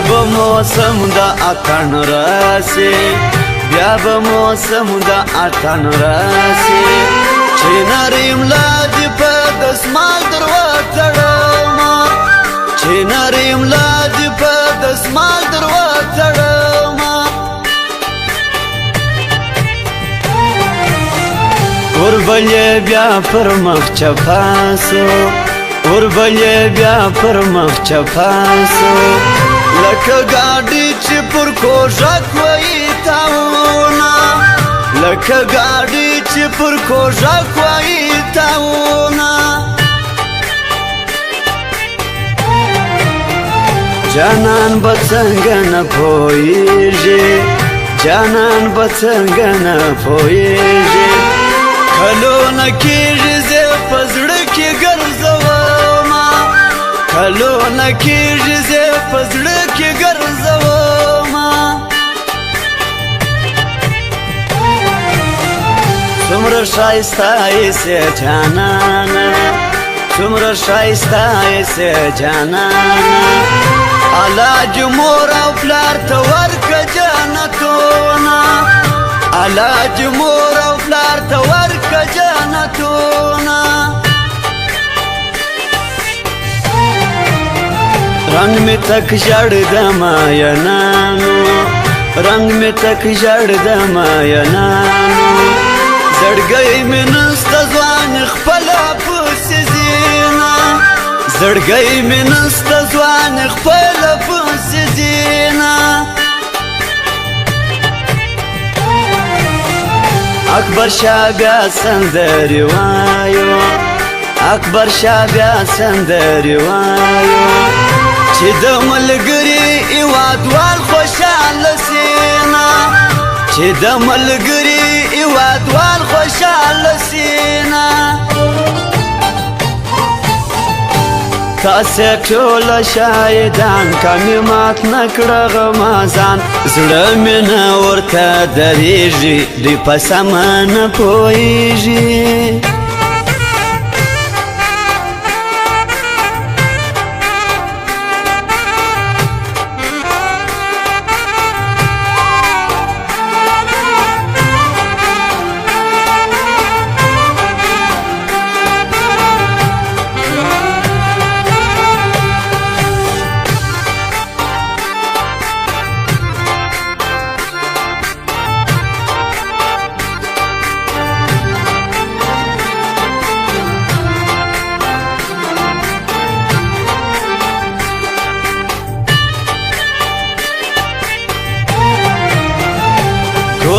به موسم د اتڼ راسي بیا به موسم د اتڼ راسي چې نریم لادي په دسمال در وتړمه چې نریم لادي په دسمال در وتړمه اوربلې بیا پر مخ چپاسو اوربلې بیا پر مخ چپاسو لکه ګاډي چې پر کوژک وایي تاونه لکه ګاډي چې پر کوژک وایي تاونه جانان به څنګه نه پوهېږي جانان به څنګه نه پوهېږي کلونه کېږي زه په زړه کې ګرځومه کلونه کېږي زه په زړه کې ګرځومه څومره ښایسته یې سې جانانه څومره ښایسته یې سې جانانه علاج مور او پلار ته ورکه جنتونه علاج مور او پلار ته ورکه جنتونه رنگ می تک ژړ د ماینانو رنگ می تک ژړ د ماینانو زړګی مې نسته ځوان خپله پسې ځینه زړګی مې نسته ځوان خپله پسې ځینه اکبر شاه بیا سندرې وایو اکبر شاه بیا سندرې وایو چې د ملګري هېوادوال خوشحاله سینه چې د ملګري هېوادوال خوشحاله سینه تاسې ټوله شاهدان کمې مات نه کړه غمازان زړه مې نه ورته درېږي دوی په سمه نه پوهېږي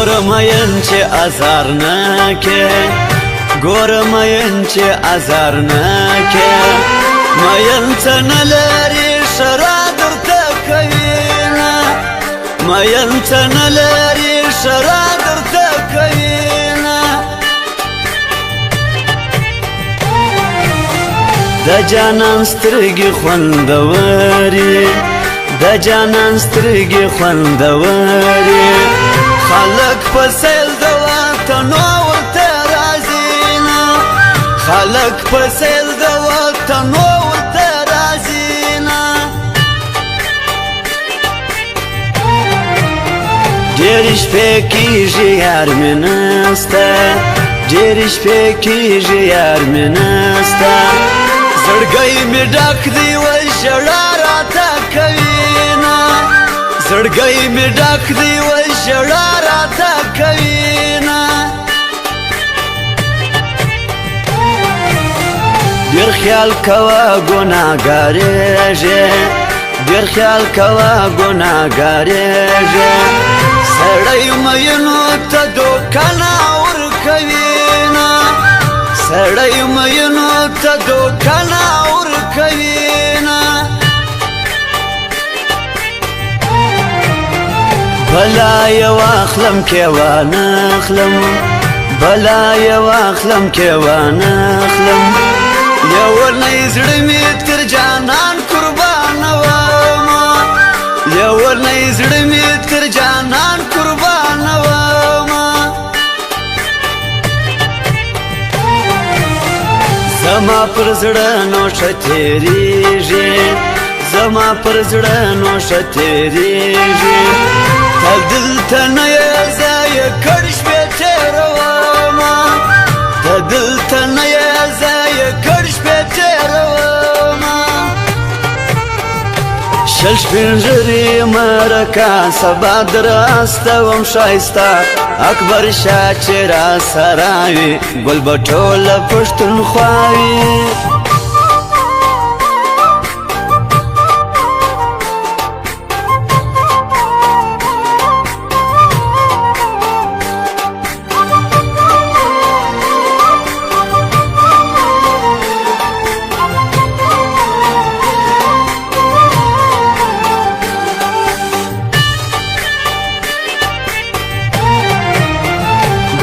ګوره مین چې ازار نه کې ګوره مین چې ازار نه کې مین څه نه لري شرا درته کوینه مین څه نه لري شرا درته کوینه د جانان سترګې خوندورې د جانان سترګې خوندورې خلق په سیل د وطنو ورته راځي نه خلق په سیل د وطنو ورته راځي نه ډېرې شپې کېږي یار مې نسته ډېرې شپې کېږي یار مې نسته زړګی مې ډک دی وای ژړا راته کوینه زړګی مې ډک دی وای ژړا راته کوینه ډېر خیال کوه ګناهګارېږې ډېر خیال کوه ګناهګارېږې سړی مینو ته دوکه نه ورکوینه سړی مینو ته دوکه نه ورکوینه بلا یو اخلم کې وانخلم بلا یو اخلم کې وانخلم یو نه زړه مې تر جانان قربانومه یو نه زړه مې تر جانان قربانومه زما پر زړه نوشه تېرېږي زما پر زړه نوشه تېرېږي ته دلته نه یې زه یې کړ شپې تېرومه ته دلته نه یې زه یې کړ شپې تېرومه شل سپین ږیري مرکه سبا در استوم ښایسته اکبر شاه چې راسره وي ګل به ټوله پښتونخوا وي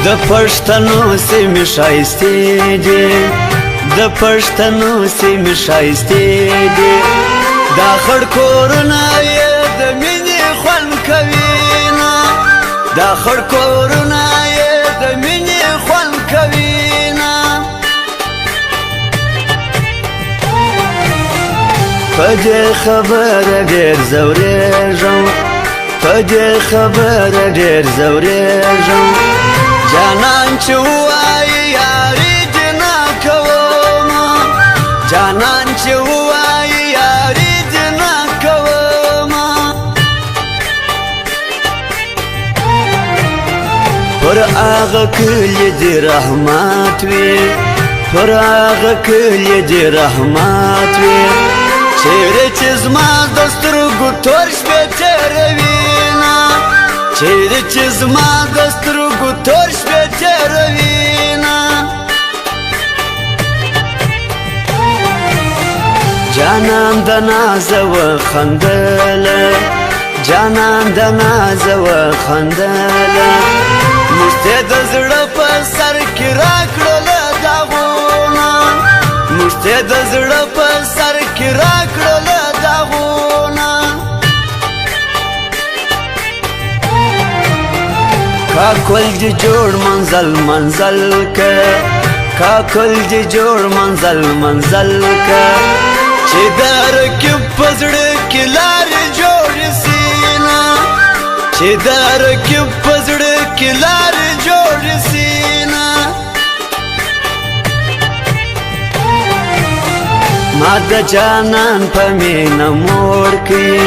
د پښتنو سیمې ښایستې دي د پښتنو سیمې ښایستې دي دا خړ کورونه یې د مینې خوند کوي نه دا خړ کورونه یې د مینې خوند کوي نه په دې خبره ډېر ځورېږم په دې خبره ډېر ځورېږم جانان چې ووایي یاري دې نه کومه جانان چې ووایي یاري دې نه کومه پر هغه کلي دې رحمت وي پر هغه کلي دې رحمت وي چیرې چې زما د سترګو تور شپې تېروي نه چیرې چې زما د سترګو تور شپې تېروي نه جانان د نازه وخندله جانان د نازه وخندله موږ ته د زړه په سر کې راکړله داغونه موږ ته د زړه په سر کې راکړله داغونه کاکل دی جوړ منزل منزل که کاکل دی جوړ منزل منزل که چې د رکب په زړه کې لارې جوړې سي نه چې د رکب په زړه کې لارې جوړې سي نه ما د جانان په مینه موړ کړي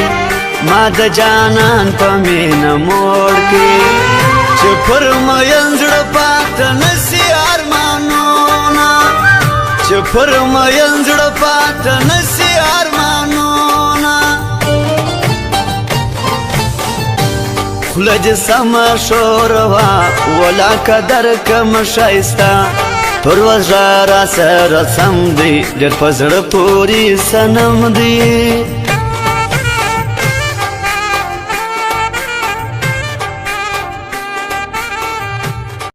ما د جانان په مینه موړ کړي چې پر مین زړه پاته نسي ارمانونه چې پر مین زړه پاته نسي ارمانونه خوله دې سمه ښوروه ولاکه درکمه ښایسته پروژه را سره سم دی ډېر په زړه پورې صنم دی